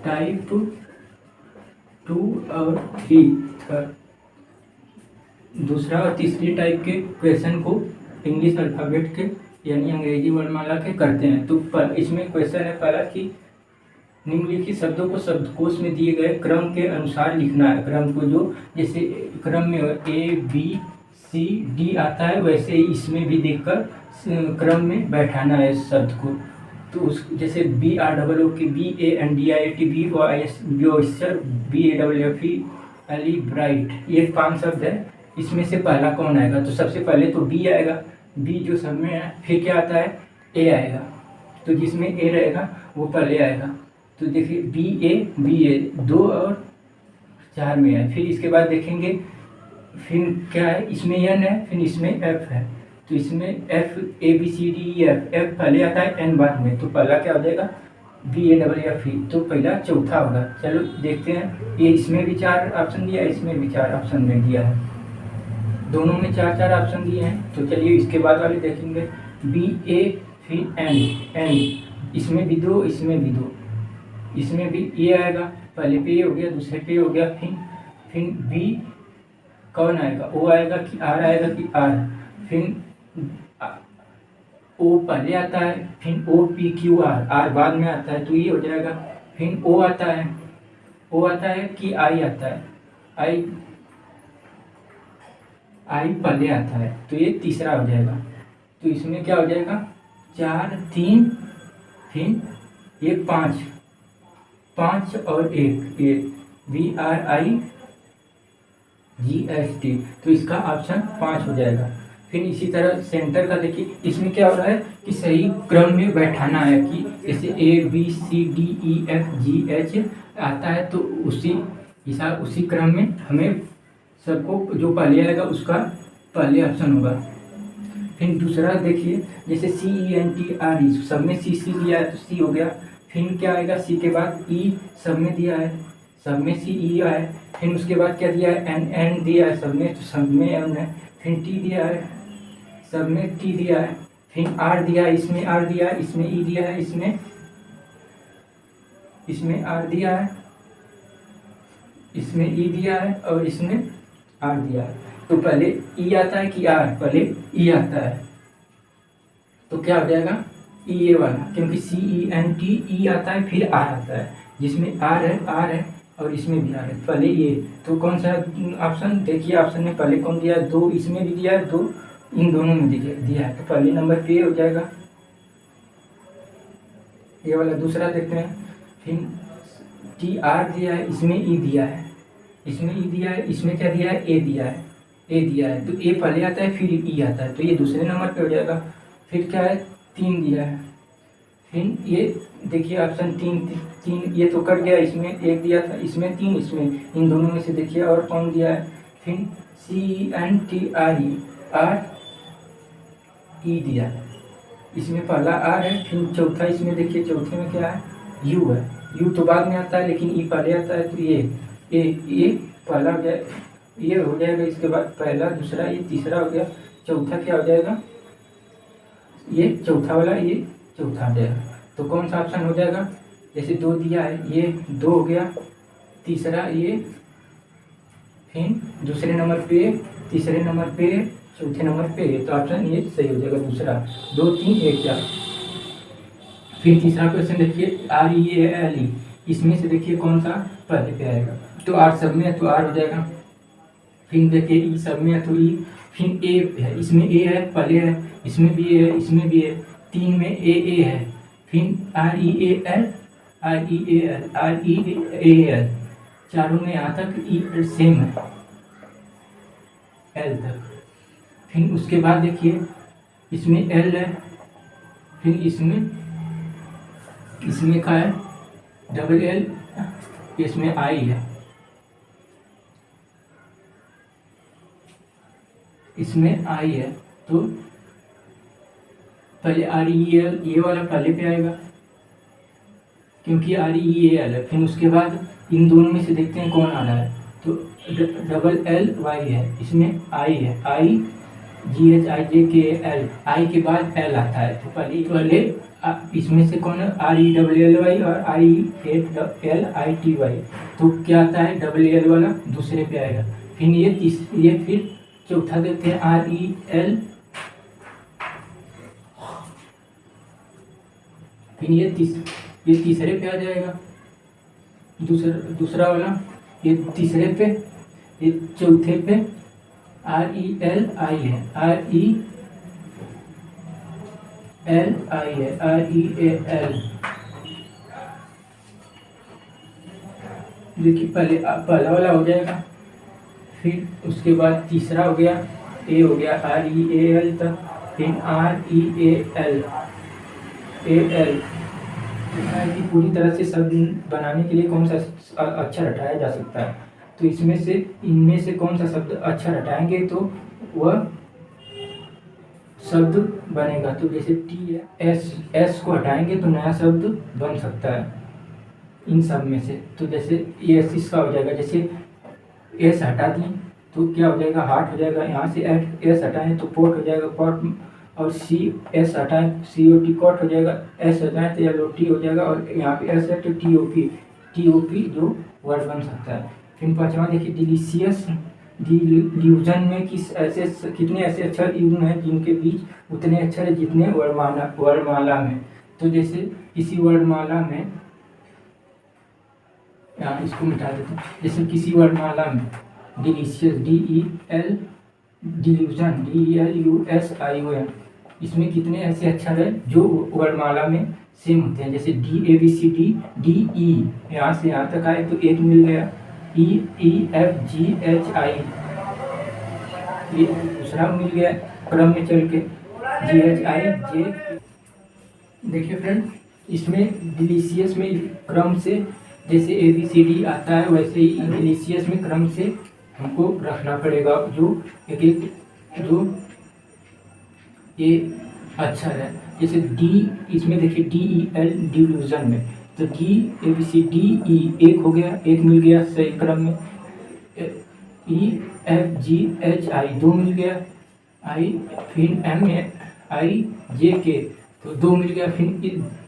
Type 2 और 3 दूसरा और तीसरी टाइप के क्वेश्चन को इंग्लिश अल्फ़ाबेट के यानी अंग्रेजी वर्णमाला के करते हैं। तो इसमें क्वेश्चन है पहला कि निम्नलिखित शब्दों को शब्दकोश में दिए गए क्रम के अनुसार लिखना है। क्रम को जो जैसे क्रम में ABCD आता है वैसे ही इसमें भी देखकर क्रम में बैठाना है शब्द को। तो उस जैसे BROO की BANDIT बॉयस्टर BAFFE ब्राइट, ये 5 शब्द है। इसमें से पहला कौन आएगा? तो सबसे पहले तो B आएगा। B जो सब में है, फिर क्या आता है? A आएगा। तो जिसमें A रहेगा वो पहले आएगा। तो देखिए BA 2 और 4 में है। फिर इसके बाद देखेंगे फिर क्या है, इसमें N है, फिर इसमें F है। तो इसमें FABCDEF पहले आता है, N बाद में। तो पहला क्या हो जाएगा? BAFFE। तो पहला चौथा होगा। चलो देखते हैं। ये इसमें भी 4 ऑप्शन दिया है, इसमें भी 4 ऑप्शन में दिया है, दोनों में 4 ऑप्शन दिए हैं। तो चलिए इसके बाद वाले देखेंगे। BA फिर N इसमें भी 2, इसमें भी 2, इसमें भी A आएगा। पहले पे A हो गया, दूसरे पे हो गया। फिर B कौन आएगा? O आएगा कि R आएगा कि R? फिर O पहले आता है, फिर OPQR बाद में आता है, तो ये हो जाएगा। फिर O आता है कि I आता है? I पहले आता है, तो ये तीसरा हो जाएगा। तो इसमें क्या हो जाएगा? 4 3 फिर ये 5 और 1 ये BRIGST। तो इसका ऑप्शन 5 हो जाएगा। फिर इसी तरह सेंटर का देखिए, इसमें क्या हो रहा है कि सही क्रम में बैठाना है कि जैसे ABCDEFGH आता है तो उसी क्रम में हमें सबको जो पहले आएगा उसका पहले ऑप्शन होगा। फिर दूसरा देखिए, जैसे CENTRE सब में C दिया है तो C हो गया। फिर क्या आएगा? C के बाद E सब में दिया है, सब में CE आया। फिर उसके बाद क्या दिया है? N दिया है सब में, तो सब में N है। फिर T दिया है, सब में T दिया है। फिर R दिया है, इसमें R दिया है, इसमें E दिया है, इसमें R दिया है, इसमें E दिया है और इसमें R दिया है। तो पहले E आता है कि R? पहले E आता है। तो क्या हो जाएगा? ये वाला, क्योंकि CENTE आता है फिर R आता है। जिसमें R है और इसमें भी R है, पहले ये। तो कौन सा ऑप्शन? देखिए ऑप्शन में पहले कौन दिया है? 2 इसमें भी दिया है, 2 इन दोनों में दिया है। तो पहले नंबर पे हो जाएगा ये वाला। दूसरा देखते हैं। फिर TR दिया है, इसमें E दिया है, इसमें E दिया है, इसमें क्या दिया है? A दिया है। तो A पहले आता है फिर E आता है, तो ये दूसरे नंबर पे हो जाएगा। फिर क्या है? 3 दिया है। फिर ये देखिए ऑप्शन 3 ये तो कट गया, इसमें 1 दिया था, इसमें 3, इसमें इन दोनों में से देखिए और कौन दिया है? फिर CENTRE E दिया है, इसमें पहला R है। फिर चौथा, इसमें देखिए चौथे में क्या है? U है। U तो बाद में आता है लेकिन E पहले आता है, तो ये पहला हो जाए, ये हो जाएगा। इसके बाद पहला, दूसरा, ये तीसरा हो गया। चौथा क्या हो जाएगा? ये चौथा वाला, ये चौथा हो जाएगा। तो कौन सा ऑप्शन हो जाएगा? जैसे 2 दिया है, ये 2 हो गया, तीसरा ये, फिर दूसरे नंबर पे, तीसरे नंबर पे, चौथे नंबर पे। तो ऑप्शन ये सही हो जाएगा दूसरा। 2 3 1 4। फिर तीसरा क्वेश्चन देखिए, REALE इसमें से देखिए कौन सा पहले पे आएगा? तो R सब में है तो R हो जाएगा। फिर देखिए E सब में है तो E। फिर A है, इसमें A है पहले है, इसमें भी A है, इसमें भी है। 3 में AA है। फिर REAL चारों में यहाँ तक E सेम है, L तक। फिर उसके बाद देखिए इसमें L है, फिर इसमें क्या है? LL, इसमें I है, इसमें I है। तो पहले REAL ये वाला पहले पे आएगा क्योंकि REAL है। फिर उसके बाद इन दोनों में से देखते हैं कौन आ रहा है। तो LLY है, इसमें I है, GHIJKL, आई के बाद एल आता है। तो पहले इसमें से कौन है? RELLY और RELLITY। तो क्या आता है? LL वाला दूसरे पे आएगा। फिर ये फिर चौथा देखते हैं REL, फिर ये तीसरे पे आ जाएगा। दूसरा वाला ये तीसरे पे, ये चौथे पे RELI है, RELI है, REAL। देखिए पहला वाला हो जाएगा। फिर उसके बाद तीसरा हो गया, ए हो गया REAL तक, फिर REAL AL। कि पूरी तरह से शब्द बनाने के लिए कौन सा अक्षर हटाया जा सकता है? तो इनमें से कौन सा शब्द अक्षर हटाएंगे तो वह शब्द बनेगा। तो जैसे T है, S को हटाएंगे तो नया शब्द बन सकता है इन सब में से। तो जैसे S इसका हो जाएगा, जैसे S हटा दिए तो क्या हो जाएगा? हार्ट हो जाएगा। यहाँ से S हटाएं तो पोर्ट हो जाएगा, पोर्ट। और CS हटाएं COT, कॉट हो जाएगा। S हटाएं तो LOT हो जाएगा। और यहाँ पे S है तो TOP जो वर्ड बन सकता है। फिर पाँचवा देखिए डिलीशियस। डिल्यूजन में कितने ऐसे अक्षर यूज हैं जिनके बीच उतने अक्षर है जितने वर्णमाला में। तो जैसे किसी वर्णमाला में, यहाँ इसको मिटा देते हैं। जैसे किसी वर्णमाला में डिलीशियस, डिल्यूजन DELUSION, इसमें कितने ऐसे अक्षर हैं जो वर्णमाला में सेम होते हैं। जैसे DABCD DE, यहाँ से यहाँ तक आए तो एक मिल गया। EFGHI, ये दूसरा मिल गया क्रम में चल के। GHIJ। देखिए फ्रेंड, इसमें डिलीशियस में क्रम से जैसे ABCD आता है वैसे ही डिलीशियस में क्रम से हमको रखना पड़ेगा। जो जो ये अक्षर है, जैसे D, इसमें देखिए DEL डिल्यूजन में, तो DABCDE एक हो गया, एक मिल गया सही क्रम में। EFGHI दो मिल गया, फिर MIJK तो दो मिल गया। फिर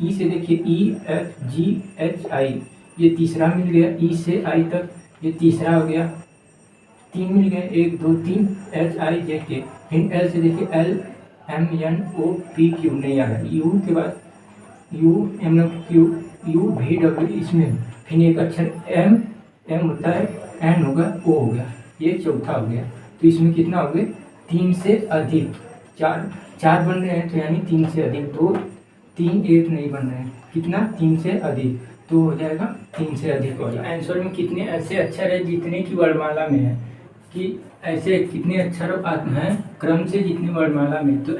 E से देखिए EFGHI, ये तीसरा मिल गया। E से I तक ये तीसरा हो गया, तीन मिल गए, 1 2 3 HIJK। फिर L से देखिए LMNOPQ नहीं आ रहा, U के बाद UMQ UVW इसमें। फिर एक अक्षर M होता है, N होगा, O हो गया, ये चौथा हो गया। तो इसमें कितना हो गए? 3 से अधिक, चार बन रहे हैं तो यानी 3 से अधिक। 2 3 1 नहीं बन रहे हैं, कितना? 3 से अधिक, तो हो जाएगा 3 से अधिक हो जाएगा। आंसर में कितने ऐसे अक्षर है जितने की वर्णमाला में है, कि ऐसे कितने अक्षर हैं क्रम से जितनी वर्णमाला में। तो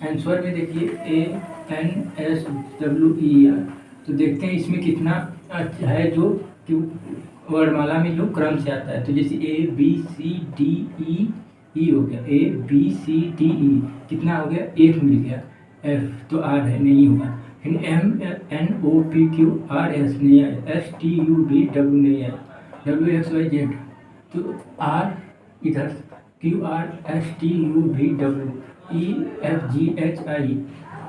आंसर में देखिए ANSWER। तो देखते हैं इसमें कितना है जो कि वर्णमाला में जो क्रम से आता है। तो जैसे ABCDE हो गया, ABCDE कितना हो गया? एक मिल गया। F तो R है, नहीं होगा। फिर MNOPQRS नहीं आया, STUVW नहीं आया, WXYZ तो R इधर, QRSTUVW EFGHI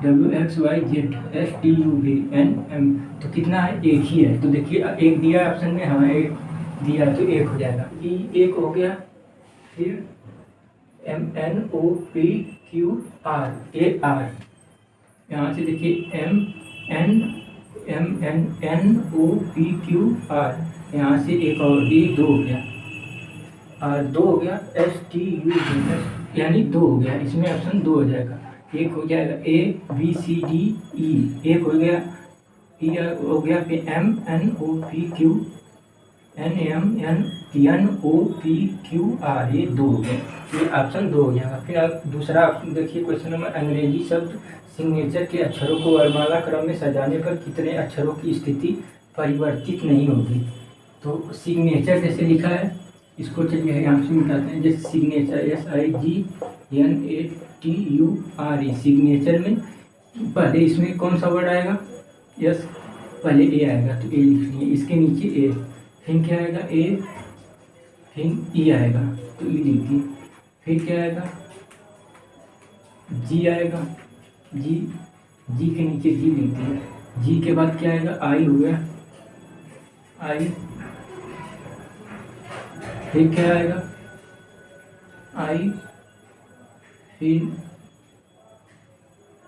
WXYZ STUVNM तो कितना है? एक ही है। तो देखिए एक दिया ऑप्शन में, हाँ एक दिया तो एक हो जाएगा। E एक हो गया। फिर MNOPQR AR, यहाँ से देखिए MNOPQR, यहाँ से एक और D दो हो गया, और दो हो गया STUV यानी दो हो गया। इसमें ऑप्शन दो हो जाएगा। एक हो जाएगा ABCDE, एक हो गया, E हो गया, फिर MNOPQNMNOPQR, ये दो हो गए, ये ऑप्शन दो हो जाएगा। फिर आप दूसरा ऑप्शन देखिए, क्वेश्चन नंबर अंग्रेजी शब्द सिग्नेचर के अक्षरों को वर्णमाला क्रम में सजाने पर कितने अक्षरों की स्थिति परिवर्तित नहीं होगी। तो सिग्नेचर जैसे लिखा है, इसको चलिए यहाँ से मिटाते हैं। जैसे सिग्नेचर SIGNATURE, सिग्नेचर में पहले इसमें कौन सा वर्ड आएगा? यस, पहले ए आएगा तो ए लिखिए, इसके नीचे ए, फिर क्या आएगा? ए, फिर ई आएगा तो ई लिखिए, फिर क्या आएगा? जी आएगा, जी, जी के नीचे जी लिखते हैं। जी के बाद क्या आएगा, आई हो गया, आई। फिर क्या आएगा, आई। फिर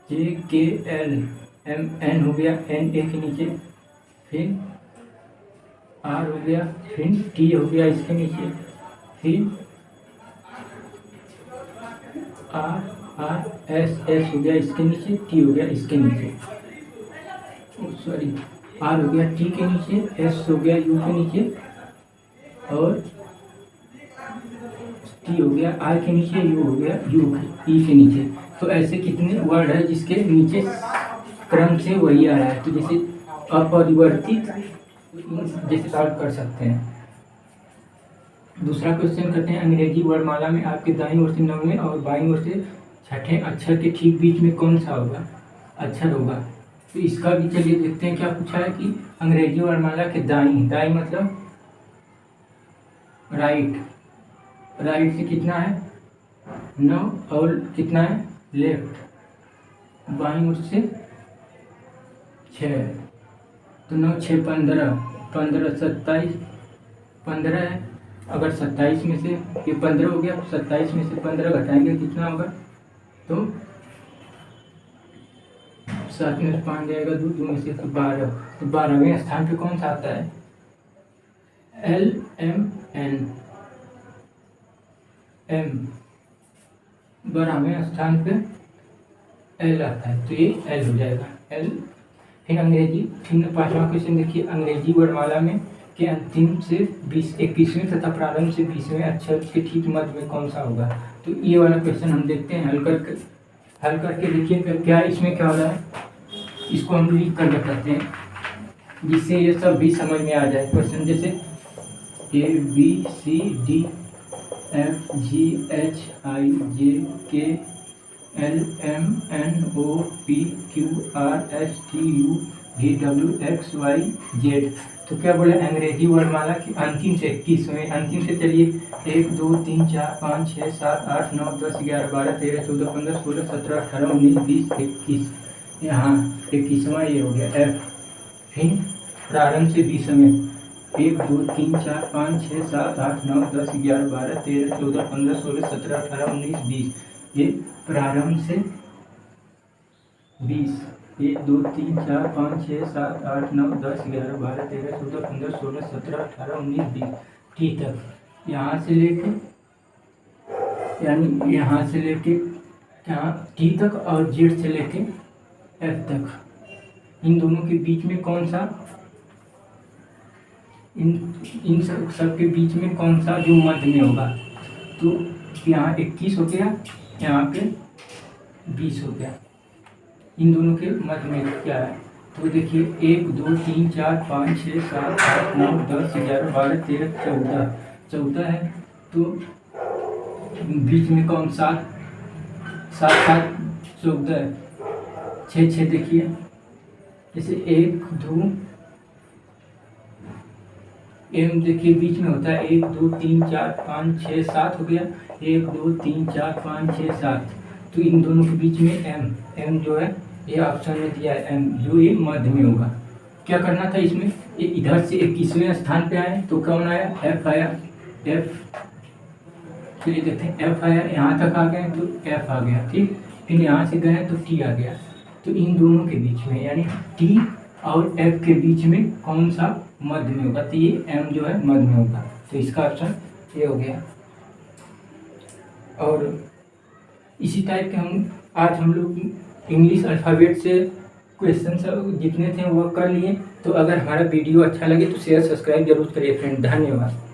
जे के एल एम एन हो गया, एन ए के नीचे। फिर आर हो गया, फिर टी हो गया इसके नीचे। फिर आर एस एस हो गया इसके नीचे, टी हो गया इसके नीचे, सॉरी, आर हो गया टी के नीचे, एस हो गया यू के नीचे, और टी हो गया आई के नीचे, यू हो गया यू ई के नीचे। तो ऐसे कितने वर्ड है जिसके नीचे क्रम से वही आ रहा है, तो जैसे अपरिवर्तित जैसे सॉल्व कर सकते हैं। दूसरा क्वेश्चन करते हैं, अंग्रेजी वर्णमाला में आपके दाईं ओर से 9वें और बाईं ओर से 6ठे अक्षर के ठीक बीच में कौन सा होगा अक्षर होगा। तो इसका भी चलिए देखते हैं क्या पूछा है कि अंग्रेजी वर्णमाला के दाईं, दाईं मतलब राइट, राइट से कितना है 9 और कितना है लेफ्ट, बाईं ओर से 6, तो 9 6 15, 15 27, 15 है। अगर 27 में से ये 15 हो गया, तो 27 में से 15 घटाएंगे कितना होगा, तो 7 में से 5 जाएगा, 2 में से 12, तो 12वें स्थान पे कौन सा आता है, एल एम एन, एम 12वें स्थान पे एल आता है, तो ये एल हो जाएगा, एल। फिर अंग्रेजी, फिर 5वां क्वेश्चन देखिए, अंग्रेजी वर्णमाला में के अंतिम से 21वें तथा प्रारंभ से 20वें अक्षर के ठीक मध्य में कौन सा होगा। तो ये वाला क्वेश्चन हम देखते हैं, हल करके देखिए क्या इसमें क्या हो रहा है, इसको हम लीक कर बताते हैं जिससे ये सब भी समझ में आ जाए क्वेश्चन। जैसे A B C D F G H I J K L M N O P Q R S T U V W X Y Z. तो क्या बोले, अंग्रेजी वर्णमाला की अंतिम से 21वें, अंतिम से चलिए 1 2 3 4 5 6 7 8 9 10 11 12 13 14 15 16 17 18 19 20 21, यहाँ 21वां ये हो गया एफ। फिर प्रारंभ से 20वें 1 2 3 4 5 6 7 8 9 10 11 12 13 14 15 16 17 18 19 20, ये प्रारंभ से 20, 1 2 3 4 5 6 7 8 9 10 11 12 13 14 15 16 17 18 19 20 टी तक, यहाँ से लेके यानी यहाँ से लेके यहाँ टी तक और जेड से लेके एफ तक, इन दोनों के बीच में कौन सा, इन सब के बीच में कौन सा जो मध्य में होगा। तो यहाँ 21 हो गया, यहाँ पे 20 हो गया, इन दोनों के मध्य में क्या है। तो देखिए 1 2 3 4 5 6 7 8 9 10 11 12 13 14, 14 है, तो बीच में कौन सा, 7 7 14 है, 6 6 देखिए, जैसे 1 2 एम देखिए बीच में होता है 1 2 3 4 5 6 7 हो गया, 1 2 3 4 5 6 7, तो इन दोनों के बीच में एम, एम जो है ये ऑप्शन में दिया है एम, जो ये मध्य में होगा। क्या करना था इसमें, ये इधर से 21वें स्थान पे आए तो कौन आया, एफ आया, एफ। चलिए देखते हैं, एफ आया, यहाँ तक आ गए तो एफ आ गया, ठीक। फिर यहाँ से गए तो टी आ गया, तो इन दोनों के बीच में यानी टी और एफ के बीच में कौन सा मध्य में होगा, तो ये एम जो है मध्य में होगा, तो इसका ऑप्शन ये हो गया। और इसी टाइप के आज हम लोग इंग्लिश अल्फ़ाबेट से क्वेश्चन सब जितने थे वो कर लिए। तो अगर हमारा वीडियो अच्छा लगे तो शेयर सब्सक्राइब जरूर करिए फ्रेंड, धन्यवाद।